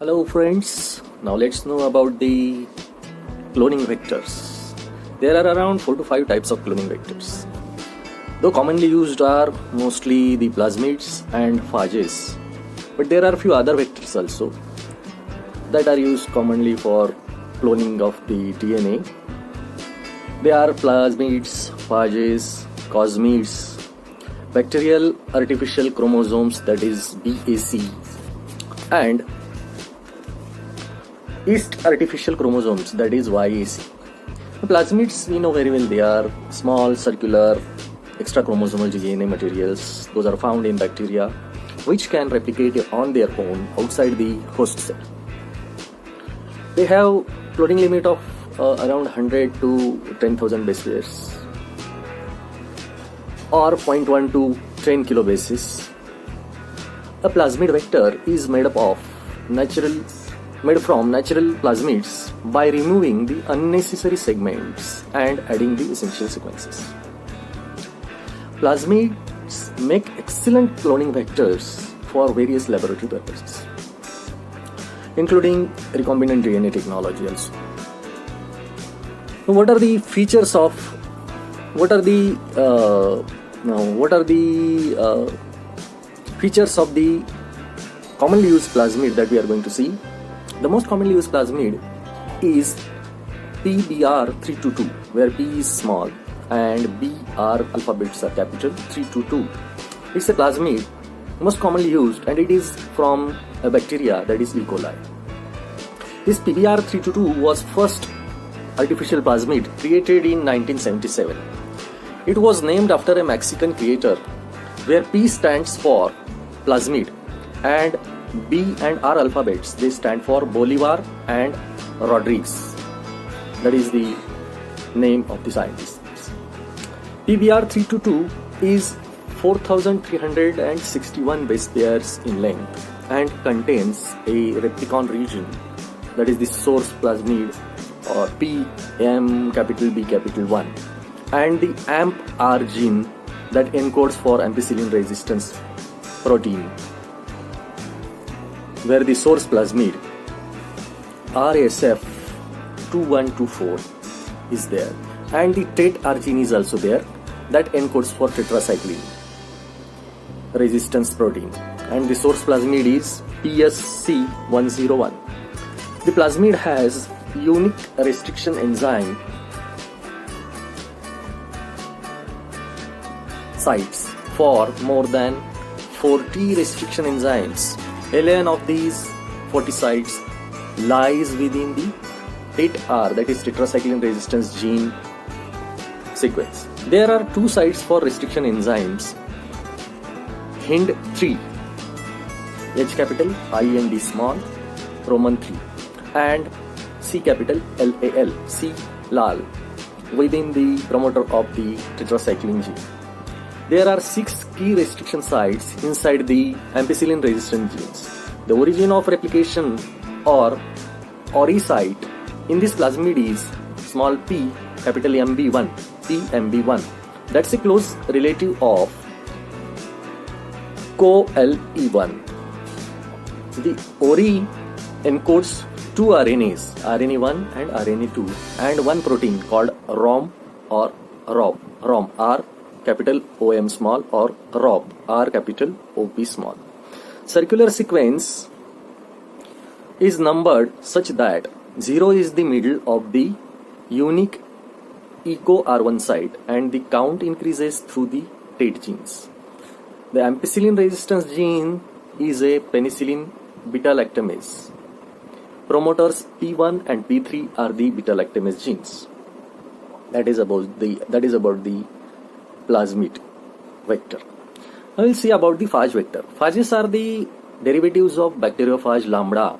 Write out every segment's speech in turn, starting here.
Hello friends, now let's know about the cloning vectors. There are around 4 to 5 types of cloning vectors. Though commonly used are mostly the plasmids and phages, but there are a few other vectors also that are used commonly for cloning of the DNA. They are plasmids, phages, cosmids, bacterial artificial chromosomes, that is BAC, and yeast artificial chromosomes, that is YAC. The plasmids, we know very well, they are small circular extra chromosomal DNA materials. Those are found in bacteria which can replicate on their own outside the host cell. They have cloning limit of around 100 to 10,000 base pairs or 0.1 to 10 kilobases. A plasmid vector is made from natural plasmids by removing the unnecessary segments and adding the essential sequences. Plasmids make excellent cloning vectors for various laboratory purposes, including recombinant DNA technology also. What are the features of the commonly used plasmid that we are going to see? The most commonly used plasmid is PBr322, where P is small and BR alphabets are capital 322. It's a plasmid most commonly used, and it is from a bacteria, that is E. coli. This PBr322 was first artificial plasmid created in 1977. It was named after a Mexican creator, where P stands for plasmid and B and R alphabets, they stand for Bolivar and Rodriguez. That is the name of the scientists. PBr322 is 4,361 base pairs in length and contains a replicon region, that is the source plasmid or PM capital B capital 1, and the AMP-R gene that encodes for ampicillin resistance protein, where the source plasmid RSF2124 is there, and the TET-R gene is also there that encodes for tetracycline resistance protein, and the source plasmid is PSC101. The plasmid has unique restriction enzyme sites for more than 40 restriction enzymes. 11 of these 40 sites lies within the TET-R, that is tetracycline resistance gene sequence. There are 2 sites for restriction enzymes, HIND3, H capital IND small Roman 3, and C capital LAL, C lal, within the promoter of the tetracycline gene. There are 6 key restriction sites inside the ampicillin resistant genes. The origin of replication or ORI site in this plasmid is small p capital MB1, PMB1. That's a close relative of CoLE1. The ORI encodes 2 RNAs, RNA1 and RNA2, and 1 protein called ROM or ROB, ROM, R capital OM small, or ROB, R capital OP small. Circular sequence is numbered such that 0 is the middle of the unique ECO R1 site, and the count increases through the TET genes. The ampicillin resistance gene is a penicillin beta lactamase. Promoters P1 and P3 are the beta lactamase genes. That is about the plasmid vector. Now we'll see about the phage vector. Phages are the derivatives of bacteriophage lambda,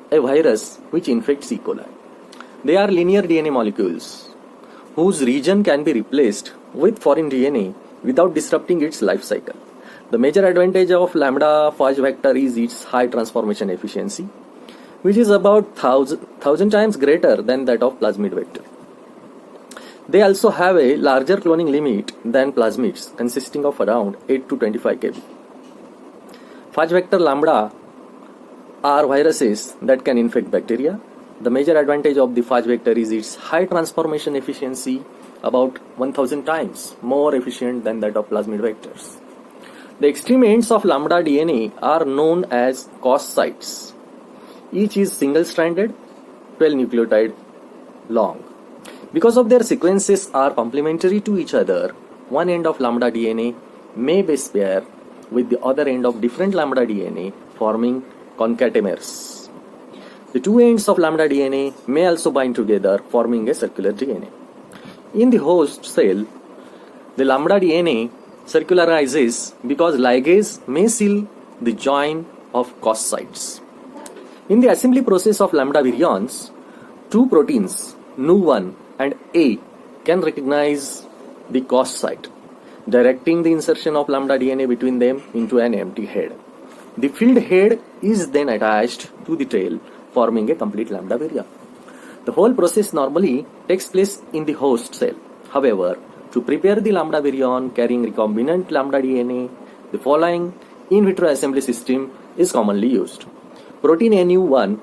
a virus which infects E. coli. They are linear DNA molecules whose region can be replaced with foreign DNA without disrupting its life cycle. The major advantage of lambda phage vector is its high transformation efficiency, which is about 1,000 times greater than that of plasmid vector. They also have a larger cloning limit than plasmids, consisting of around 8 to 25 kb. Phage vector lambda are viruses that can infect bacteria. The major advantage of the phage vector is its high transformation efficiency, about 1000 times more efficient than that of plasmid vectors. The extreme ends of lambda DNA are known as COS sites. Each is single-stranded, 12 nucleotide long. Because of their sequences are complementary to each other, one end of lambda DNA may base pair with the other end of different lambda DNA, forming concatemers. The two ends of lambda DNA may also bind together, forming a circular DNA. In the host cell, the lambda DNA circularizes because ligase may seal the join of COS sites. In the assembly process of lambda virions, two proteins, Nu1 and A, can recognize the COS site, directing the insertion of lambda DNA between them into an empty head. The filled head is then attached to the tail, forming a complete lambda virion. The whole process normally takes place in the host cell. However, to prepare the lambda virion carrying recombinant lambda DNA, the following in vitro assembly system is commonly used. Protein NU1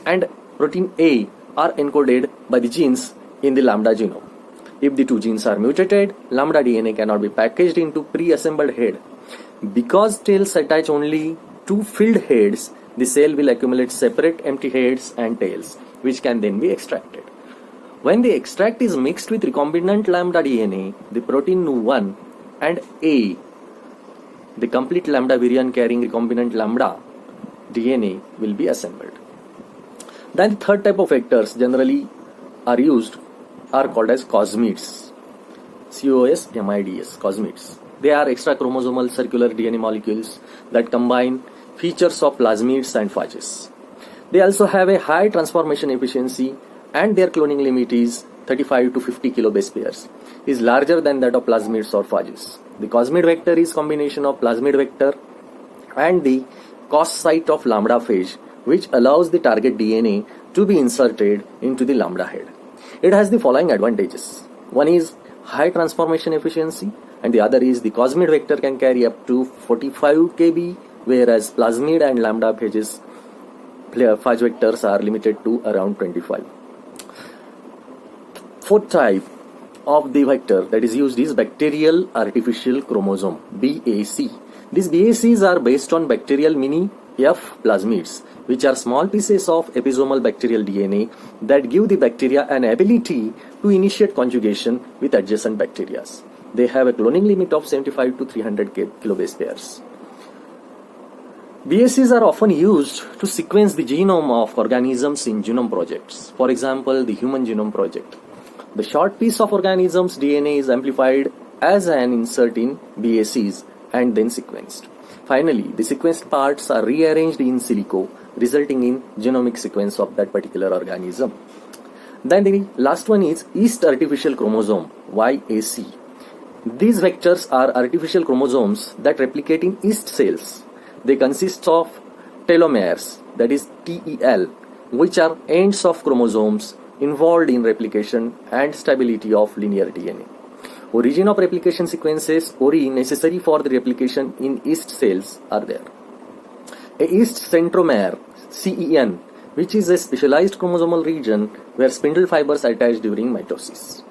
and protein A are encoded by the genes in the lambda genome. If the two genes are mutated, lambda DNA cannot be packaged into pre-assembled head. Because tails attach only to filled heads, the cell will accumulate separate empty heads and tails, which can then be extracted. When the extract is mixed with recombinant lambda DNA, the protein Nu1 and A, the complete lambda virion carrying recombinant lambda DNA, will be assembled. Then the third type of vectors generally are called as cosmids. COSMIDs, cosmids. They are extra chromosomal circular DNA molecules that combine features of plasmids and phages. They also have a high transformation efficiency, and their cloning limit is 35 to 50 kilobase pairs, is larger than that of plasmids or phages. The cosmid vector is combination of plasmid vector and the COS site of lambda phage, which allows the target DNA to be inserted into the lambda head. It has the following advantages. One is high transformation efficiency, and the other is the cosmid vector can carry up to 45 kb, whereas plasmid and lambda phage vectors are limited to around 25. Fourth type of the vector that is used is bacterial artificial chromosome, BAC. These BACs are based on bacterial mini F plasmids, which are small pieces of episomal bacterial DNA that give the bacteria an ability to initiate conjugation with adjacent bacteria. They have a cloning limit of 75 to 300 kilobase pairs. BACs are often used to sequence the genome of organisms in genome projects. For example, the Human Genome Project. The short piece of organism's DNA is amplified as an insert in BACs and then sequenced. Finally, the sequenced parts are rearranged in silico, resulting in genomic sequence of that particular organism. Then the last one is yeast artificial chromosome, YAC. These vectors are artificial chromosomes that replicate in yeast cells. They consist of telomeres, that is TEL, which are ends of chromosomes involved in replication and stability of linear DNA. Origin of replication sequences, ORI, necessary for the replication in yeast cells are there. A yeast centromere, CEN, which is a specialized chromosomal region where spindle fibers attach during mitosis.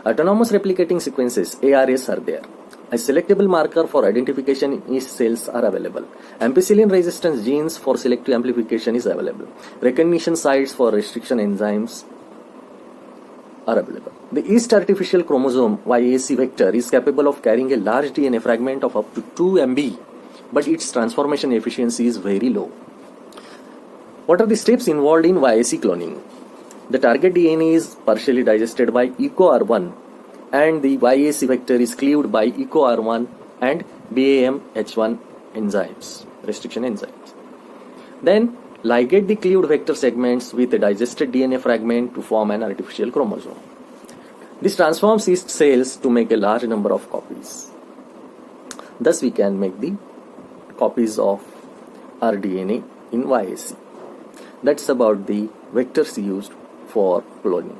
Autonomous replicating sequences, ARS, are there. A selectable marker for identification in yeast cells are available. Ampicillin resistance genes for selective amplification is available. Recognition sites for restriction enzymes are available. The yeast artificial chromosome YAC vector is capable of carrying a large DNA fragment of up to 2 MB, but its transformation efficiency is very low. What are the steps involved in YAC cloning? The target DNA is partially digested by EcoR1, and the YAC vector is cleaved by EcoR1 and BAMH1 enzymes, restriction enzymes. Then ligate the cleaved vector segments with a digested DNA fragment to form an artificial chromosome. This transforms yeast cells to make a large number of copies. Thus we can make the copies of our DNA in YAC. That's about the vectors used for cloning.